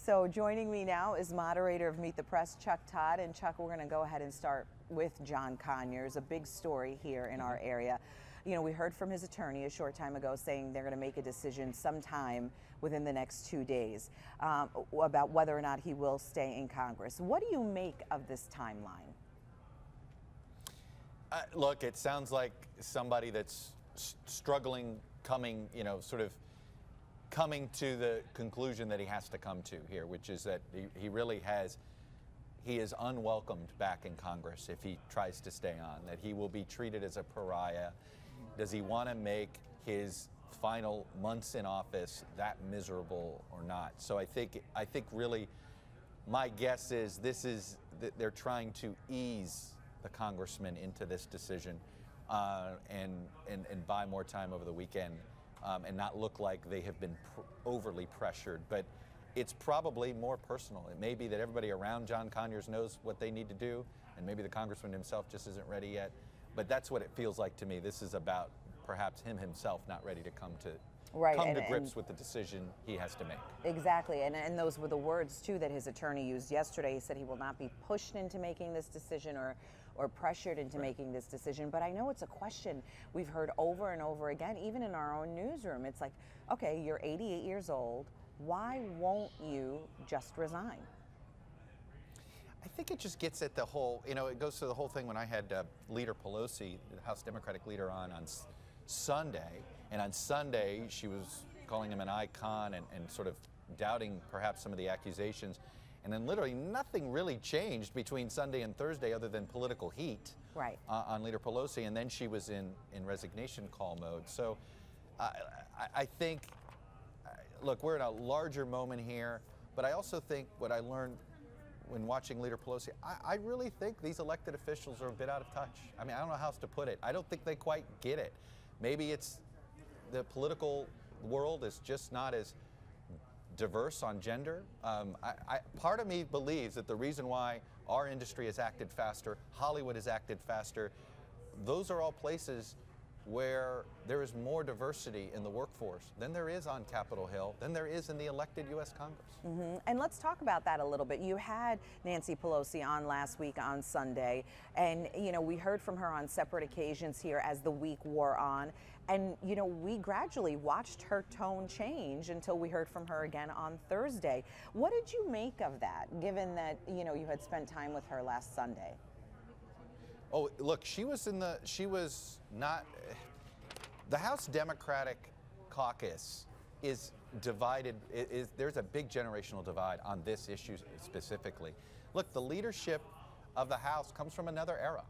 So joining me now is moderator of Meet the Press, Chuck Todd. And Chuck, we're going to go ahead and start with John Conyers, a big story here in our area. You know, we heard from his attorney a short time ago saying they're going to make a decision sometime within the next 2 days about whether or not he will stay in Congress. What do you make of this timeline? Look, it sounds like somebody that's struggling, coming to the conclusion that he has to come to here, which is that he is unwelcomed back in Congress if he tries to stay on, that he will be treated as a pariah. Does he want to make his final months in office that miserable or not? So I think really my guess is that they're trying to ease the congressman into this decision and buy more time over the weekend and not look like they have been overly pressured. But it's probably more personal. It may be that everybody around John Conyers knows what they need to do, and maybe the congressman himself just isn't ready yet. But that's what it feels like to me. This is about perhaps him himself not ready to come to grips with the decision he has to make. Exactly, and those were the words too that his attorney used yesterday. He said he will not be pushed into making this decision or pressured into making this decision. But I know it's a question we've heard over and over again, even in our own newsroom. It's like, okay, you're 88 years old. Why won't you just resign? I think it just gets at the whole, it goes to the whole thing when I had Leader Pelosi, the House Democratic leader, on Sunday. And on Sunday, she was calling him an icon and sort of doubting perhaps some of the accusations. And then literally nothing really changed between Sunday and Thursday other than political heat on Leader Pelosi. And then she was in resignation call mode. So I think, look, we're in a larger moment here. But I also think what I learned when watching Leader Pelosi, I really think these elected officials are a bit out of touch. I mean, I don't know how else to put it. I don't think they quite get it. Maybe it's the political world is just not as diverse on gender. Part of me believes that the reason why our industry has acted faster, Hollywood has acted faster, those are all places where there is more diversity in the workforce than there is on Capitol Hill, than there is in the elected U.S. Congress. And let's talk about that a little bit. You had Nancy Pelosi on last week on Sunday, and we heard from her on separate occasions here as the week wore on. And we gradually watched her tone change until we heard from her again on Thursday. What did you make of that, given that you had spent time with her last Sunday? Oh, look, the House Democratic caucus is divided. There's a big generational divide on this issue specifically. Look, the leadership of the House comes from another era.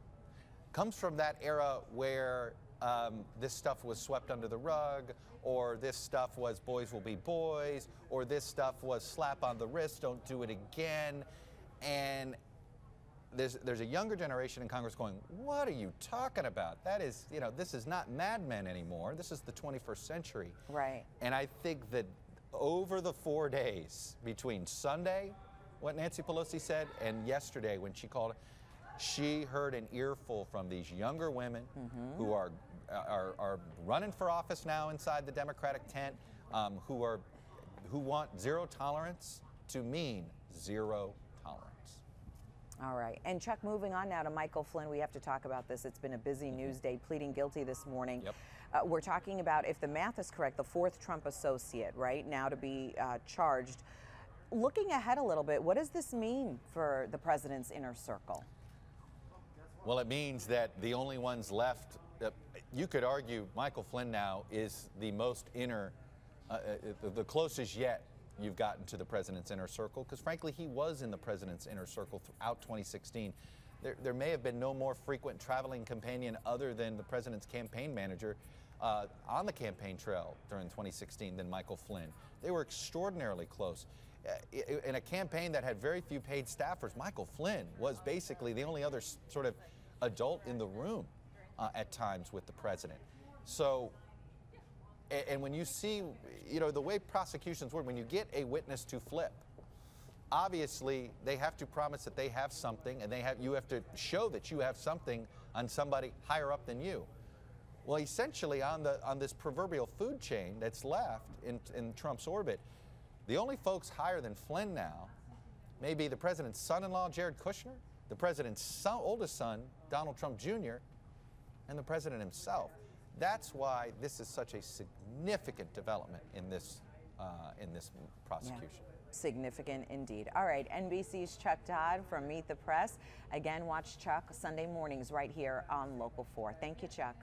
Comes from that era where this stuff was swept under the rug, or this stuff was boys will be boys, or this stuff was slap on the wrist, don't do it again. And there's a younger generation in Congress going, what are you talking about? That is, this is not Mad Men anymore. This is the 21st century. Right. And I think that over the 4 days between Sunday, what Nancy Pelosi said, and yesterday when she called, she heard an earful from these younger women who are running for office now inside the Democratic tent, who want zero tolerance to mean zero tolerance. All right. And Chuck, moving on now to Michael Flynn, we have to talk about this. It's been a busy news day, pleading guilty this morning. Yep. We're talking about, if the math is correct, the fourth Trump associate, right, now to be charged. Looking ahead a little bit, what does this mean for the president's inner circle? Well, it means that the only ones left, you could argue Michael Flynn now is the most the closest yet you've gotten to the president's inner circle, because frankly, he was in the president's inner circle throughout 2016. There may have been no more frequent traveling companion other than the president's campaign manager on the campaign trail during 2016 than Michael Flynn. They were extraordinarily close. In a campaign that had very few paid staffers, Michael Flynn was basically the only other sort of adult in the room at times with the president. So, and when you see, the way prosecutions work, when you get a witness to flip, obviously they have to promise that they have something, and you have to show that you have something on somebody higher up than you. Well, essentially on this proverbial food chain that's left in Trump's orbit, The only folks higher than Flynn now may be the president's son-in-law, Jared Kushner, the president's oldest son, Donald Trump Jr., and the president himself. That's why this is such a significant development in this prosecution. Yeah. Significant indeed. All right, NBC's Chuck Todd from Meet the Press. Again, watch Chuck Sunday mornings right here on Local 4. Thank you, Chuck.